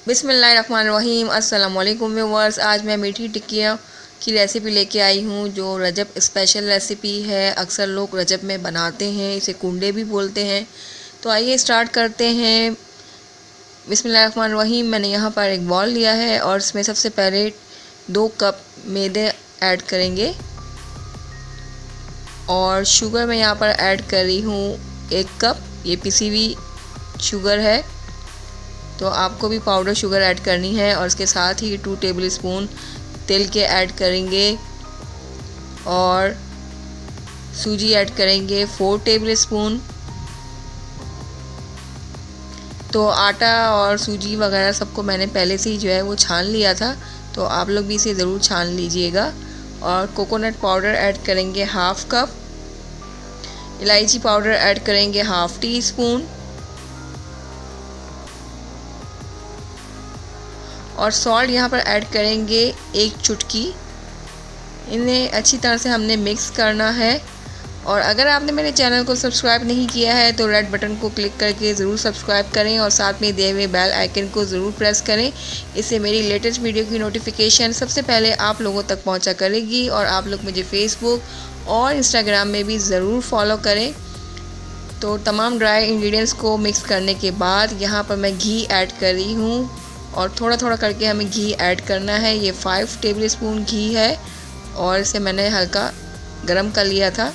बिस्मिल्लाहिर्रहमानिर्रहीम। अस्सलाम वालेकुम व्यूअर्स। आज मैं मीठी टिक्कियों की रेसिपी लेके आई हूँ जो रजब स्पेशल रेसिपी है। अक्सर लोग रजब में बनाते हैं, इसे कुंडे भी बोलते हैं। तो आइए स्टार्ट करते हैं। बिस्मिल्लाहिर्रहमानिर्रहीम। मैंने यहाँ पर एक बॉल लिया है और इसमें सबसे पहले 2 कप मैदे ऐड करेंगे और शुगर मैं यहाँ पर ऐड कर रही हूँ 1 कप। ये पिसी हुई शुगर है, तो आपको भी पाउडर शुगर ऐड करनी है। और इसके साथ ही 2 टेबल स्पून तेल के ऐड करेंगे और सूजी ऐड करेंगे 4 टेबल स्पून। तो आटा और सूजी वगैरह सबको मैंने पहले से ही जो है वो छान लिया था, तो आप लोग भी इसे ज़रूर छान लीजिएगा। और कोकोनट पाउडर ऐड करेंगे 1/2 कप। इलायची पाउडर ऐड करेंगे 1/2 टी स्पून और सॉल्ट यहाँ पर ऐड करेंगे 1 चुटकी। इन्हें अच्छी तरह से हमने मिक्स करना है। और अगर आपने मेरे चैनल को सब्सक्राइब नहीं किया है तो रेड बटन को क्लिक करके ज़रूर सब्सक्राइब करें और साथ में दिए हुए बेल आइकन को ज़रूर प्रेस करें। इससे मेरी लेटेस्ट वीडियो की नोटिफिकेशन सबसे पहले आप लोगों तक पहुंचा करेगी। और आप लोग मुझे फेसबुक और इंस्टाग्राम में भी ज़रूर फॉलो करें। तो तमाम ड्राई इंग्रेडिएंट्स को मिक्स करने के बाद यहाँ पर मैं घी ऐड कर रही हूँ और थोड़ा थोड़ा करके हमें घी ऐड करना है। ये 5 टेबल स्पून घी है और इसे मैंने हल्का गरम कर लिया था।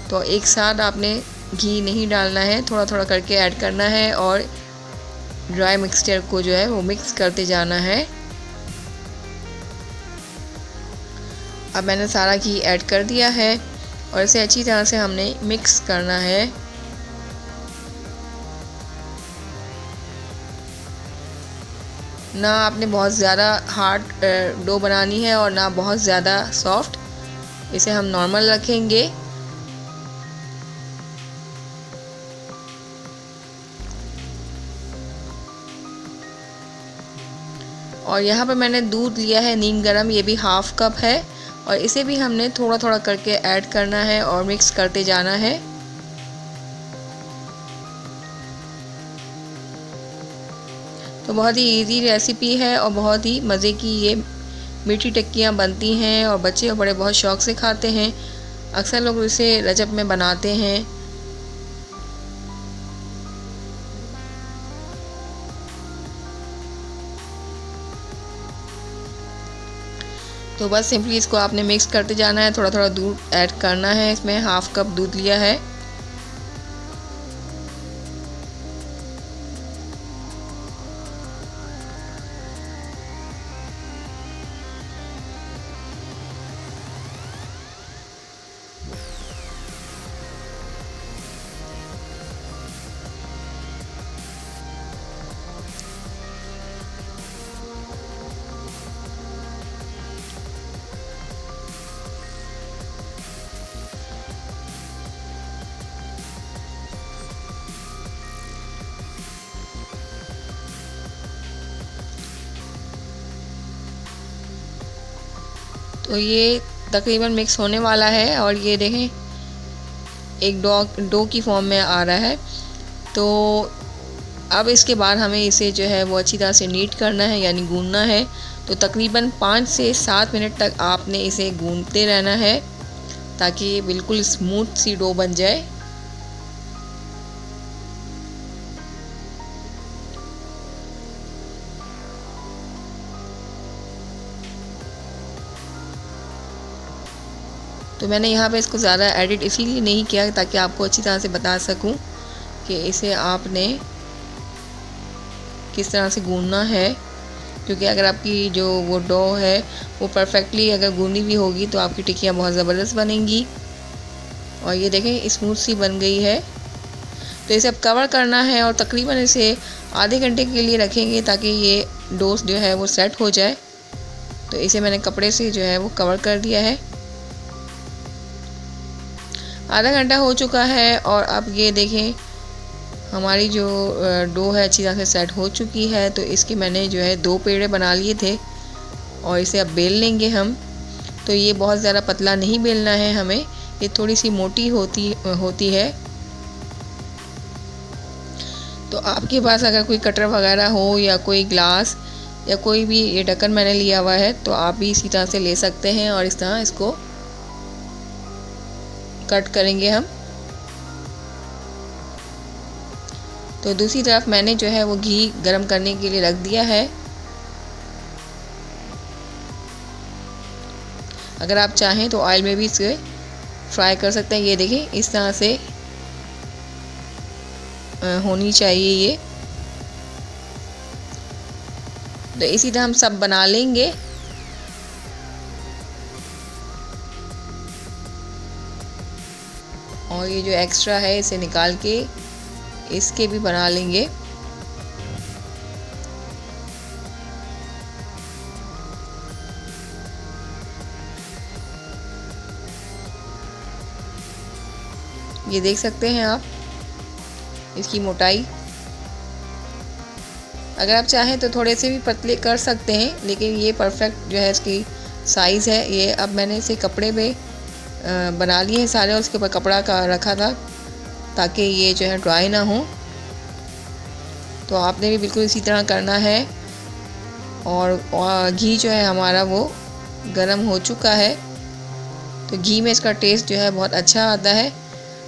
तो एक साथ आपने घी नहीं डालना है, थोड़ा थोड़ा करके ऐड करना है और ड्राई मिक्सचर को जो है वो मिक्स करते जाना है। अब मैंने सारा घी ऐड कर दिया है और इसे अच्छी तरह से हमने मिक्स करना है। ना आपने बहुत ज़्यादा हार्ड डो बनानी है और ना बहुत ज़्यादा सॉफ्ट, इसे हम नॉर्मल रखेंगे। और यहाँ पर मैंने दूध लिया है नीम गरम, ये भी 1/2 कप है और इसे भी हमने थोड़ा थोड़ा करके ऐड करना है और मिक्स करते जाना है। तो बहुत ही इजी रेसिपी है और बहुत ही मज़े की ये मीठी टिक्कियाँ बनती हैं और बच्चे और बड़े बहुत शौक़ से खाते हैं। अक्सर लोग इसे रजब में बनाते हैं। तो बस सिंपली इसको आपने मिक्स करते जाना है। थोड़ा थोड़ा दूध ऐड करना है, इसमें 1/2 कप दूध लिया है। तो ये तकरीबन मिक्स होने वाला है और ये देखें एक डो की फॉर्म में आ रहा है। तो अब इसके बाद हमें इसे जो है वो अच्छी तरह से नीट करना है, यानी गूंदना है। तो तकरीबन 5 से 7 मिनट तक आपने इसे गूंदते रहना है ताकि ये बिल्कुल स्मूथ सी डो बन जाए। तो मैंने यहाँ पे इसको ज़्यादा एडिट इसीलिए नहीं किया ताकि आपको अच्छी तरह से बता सकूं कि इसे आपने किस तरह से गूंदना है। क्योंकि अगर आपकी जो वो डो है वो परफेक्टली अगर गूंदी भी होगी तो आपकी टिक्कियाँ बहुत ज़बरदस्त बनेंगी। और ये देखें स्मूथ सी बन गई है। तो इसे अब कवर करना है और तकरीबन इसे आधे घंटे के लिए रखेंगे ताकि ये डो जो है वो सेट हो जाए। तो इसे मैंने कपड़े से जो है वो कवर कर दिया है। आधा घंटा हो चुका है और अब ये देखें हमारी जो डो है अच्छी तरह से सेट हो चुकी है। तो इसके मैंने जो है 2 पेड़े बना लिए थे और इसे अब बेल लेंगे हम। तो ये बहुत ज़्यादा पतला नहीं बेलना है हमें, ये थोड़ी सी मोटी होती है। तो आपके पास अगर कोई कटर वगैरह हो या कोई ग्लास या कोई भी, ये ढक्कन मैंने लिया हुआ है, तो आप भी इसी तरह से ले सकते हैं और इस तरह इसको कट करेंगे हम। तो दूसरी तरफ मैंने जो है वो घी गरम करने के लिए रख दिया है। अगर आप चाहें तो ऑयल में भी इसे फ्राई कर सकते हैं। ये देखिए इस तरह से होनी चाहिए ये। तो इसी तरह हम सब बना लेंगे। और ये जो एक्स्ट्रा है इसे निकाल के इसके भी बना लेंगे। ये देख सकते हैं आप इसकी मोटाई। अगर आप चाहें तो थोड़े से भी पतले कर सकते हैं, लेकिन ये परफेक्ट जो है इसकी साइज़ है। ये अब मैंने इसे कपड़े पे बना लिए हैं सारे, उसके ऊपर कपड़ा का रखा था ताकि ये जो है ड्राई ना हो। तो आपने भी बिल्कुल इसी तरह करना है। और घी जो है हमारा वो गरम हो चुका है, तो घी में इसका टेस्ट जो है बहुत अच्छा आता है।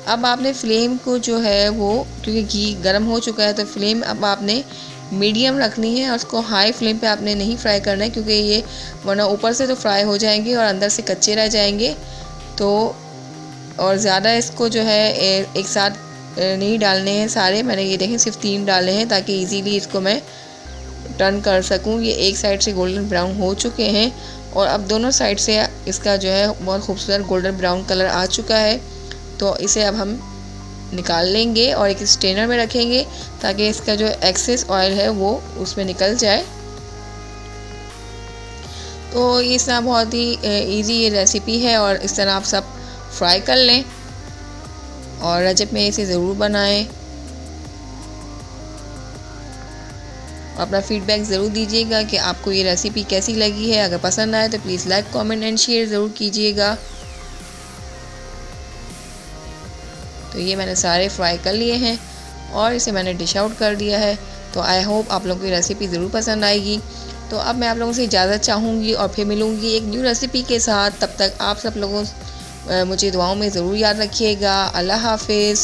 अब आपने फ्लेम को जो है वो, क्योंकि घी गरम हो चुका है, तो फ्लेम अब आपने मीडियम रखनी है और उसको हाई फ्लेम पे आपने नहीं फ्राई करना है, क्योंकि ये वरना ऊपर से तो फ्राई हो जाएंगे और अंदर से कच्चे रह जाएंगे। तो और ज़्यादा इसको जो है एक साथ नहीं डालने हैं सारे। मैंने ये देखें सिर्फ 3 डाले हैं ताकि इजीली इसको मैं टर्न कर सकूं। ये एक साइड से गोल्डन ब्राउन हो चुके हैं और अब दोनों साइड से इसका जो है बहुत खूबसूरत गोल्डन ब्राउन कलर आ चुका है। तो इसे अब हम निकाल लेंगे और एक स्ट्रेनर में रखेंगे ताकि इसका जो एक्सेस ऑयल है वो उसमें निकल जाए। तो इस तरह बहुत ही इजी ये रेसिपी है और इस तरह आप सब फ्राई कर लें और रजब में इसे ज़रूर बनाएं। अपना फीडबैक ज़रूर दीजिएगा कि आपको ये रेसिपी कैसी लगी है। अगर पसंद आए तो please like, comment and share ज़रूर कीजिएगा। तो ये मैंने सारे फ्राई कर लिए हैं और इसे मैंने डिश आउट कर दिया है। तो आई होप आप लोगों को ये रेसिपी ज़रूर पसंद आएगी। तो अब मैं आप लोगों से इजाज़त चाहूँगी और फिर मिलूँगी एक न्यू रेसिपी के साथ। तब तक आप सब लोगों मुझे दुआओं में ज़रूर याद रखिएगा। अल्लाह हाफिज़।